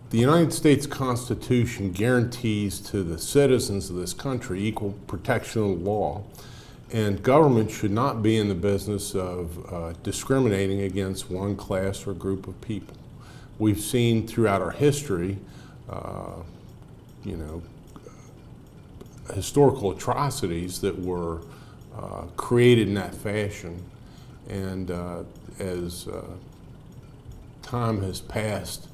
The United States Constitution guarantees to the citizens of this country equal protection of the law, and government should not be in the business of discriminating against one class or group of people. We've seen throughout our history, historical atrocities that were created in that fashion, and as time has passed,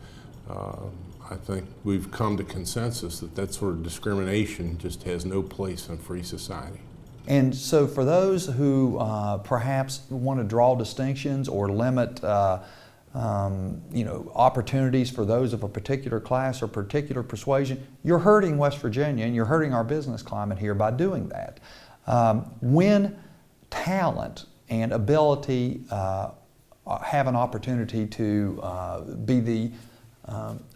I think we've come to consensus that that sort of discrimination just has no place in a free society. And so for those who perhaps want to draw distinctions or limit opportunities for those of a particular class or particular persuasion, you're hurting West Virginia and you're hurting our business climate here by doing that. When talent and ability have an opportunity to be the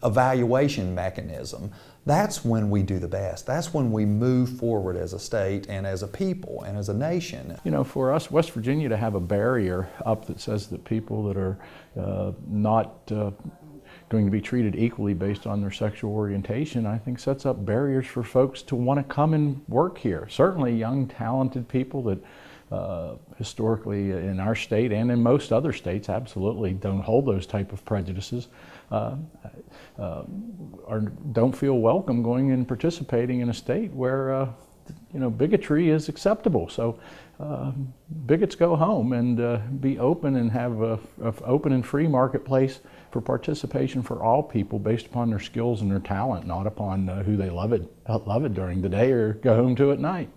evaluation mechanism, that's when we do the best. That's when we move forward as a state and as a people and as a nation. You know, for us, West Virginia, to have a barrier up that says that people that are not going to be treated equally based on their sexual orientation, I think sets up barriers for folks to want to come and work here. Certainly young, talented people that historically in our state and in most other states absolutely don't hold those type of prejudices, don't feel welcome going and participating in a state where bigotry is acceptable. So bigots go home and be open and have a open and free marketplace for participation for all people based upon their skills and their talent, not upon who they love it during the day or go home to at night.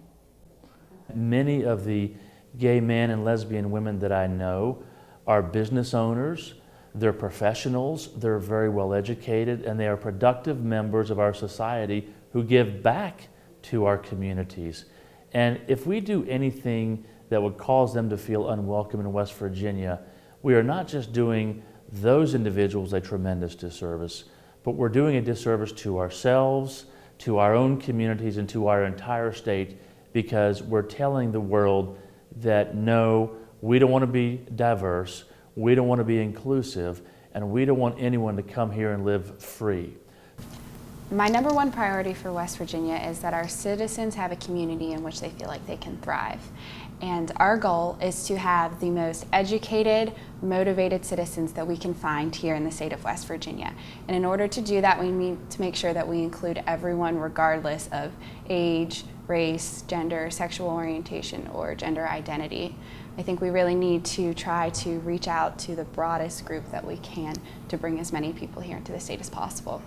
Many of the gay men and lesbian women that I know are business owners, they're professionals, they're very well educated, and they are productive members of our society who give back to our communities. And if we do anything that would cause them to feel unwelcome in West Virginia, we are not just doing those individuals a tremendous disservice, but we're doing a disservice to ourselves, to our own communities, and to our entire state, because we're telling the world that no, we don't want to be diverse, we don't want to be inclusive, and we don't want anyone to come here and live free. My number one priority for West Virginia is that our citizens have a community in which they feel like they can thrive. And our goal is to have the most educated, motivated citizens that we can find here in the state of West Virginia. And in order to do that, we need to make sure that we include everyone regardless of age, race, gender, sexual orientation, or gender identity. I think we really need to try to reach out to the broadest group that we can to bring as many people here into the state as possible.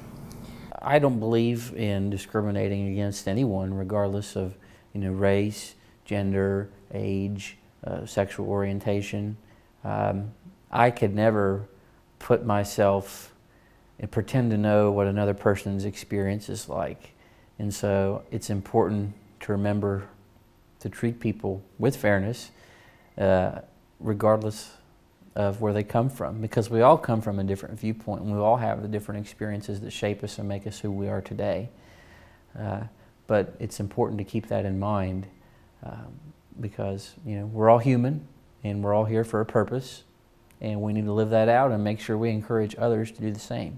I don't believe in discriminating against anyone regardless of race, gender, age, sexual orientation. I could never put myself and pretend to know what another person's experience is like. And so it's important to remember to treat people with fairness, regardless of where they come from, because we all come from a different viewpoint and we all have the different experiences that shape us and make us who we are today. But it's important to keep that in mind because we're all human and we're all here for a purpose, and we need to live that out and make sure we encourage others to do the same.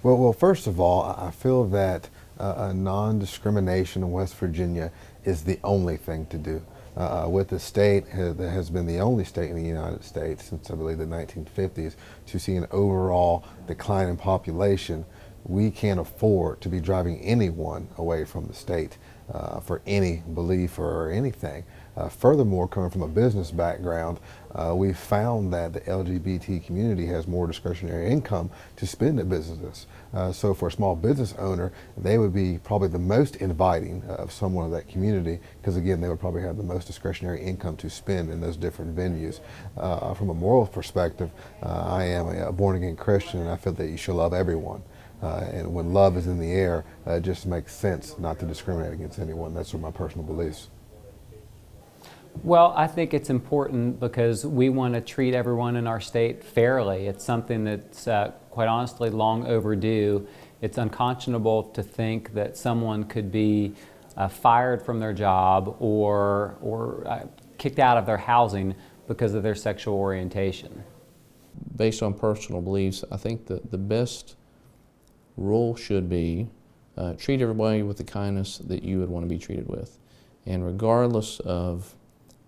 Well, first of all, I feel that non-discrimination in West Virginia is the only thing to do. With the state that has been the only state in the United States since I believe the 1950s to see an overall decline in population, we can't afford to be driving anyone away from the state for any belief or anything. Furthermore, coming from a business background, we've found that the LGBT community has more discretionary income to spend at businesses. So for a small business owner, they would be probably the most inviting of someone of that community, because again, they would probably have the most discretionary income to spend in those different venues. From a moral perspective, I am a born-again Christian, and I feel that you should love everyone. And when love is in the air, it just makes sense not to discriminate against anyone. That's my personal beliefs. Well, I think it's important because we want to treat everyone in our state fairly. It's something that's quite honestly long overdue. It's unconscionable to think that someone could be fired from their job or kicked out of their housing because of their sexual orientation. Based on personal beliefs, I think that the best rule should be treat everybody with the kindness that you would want to be treated with. And regardless of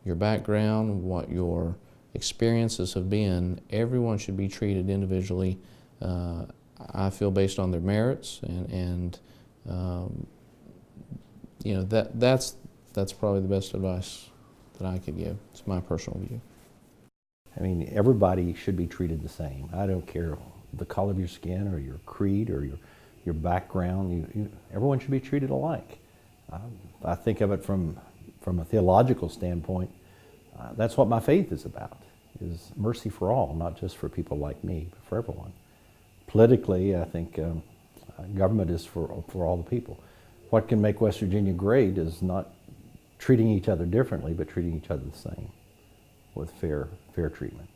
your background, what your experiences have been, everyone should be treated individually, I feel, based on their merits, and you know, that's probably the best advice that I could give. It's my personal view. I mean, everybody should be treated the same. I don't care the color of your skin or your creed or your background. Everyone should be treated alike. I think of it from a theological standpoint. That's what my faith is about, is mercy for all, not just for people like me, but for everyone. Politically, I think government is for all the people. What can make West Virginia great is not treating each other differently, but treating each other the same with fair treatment.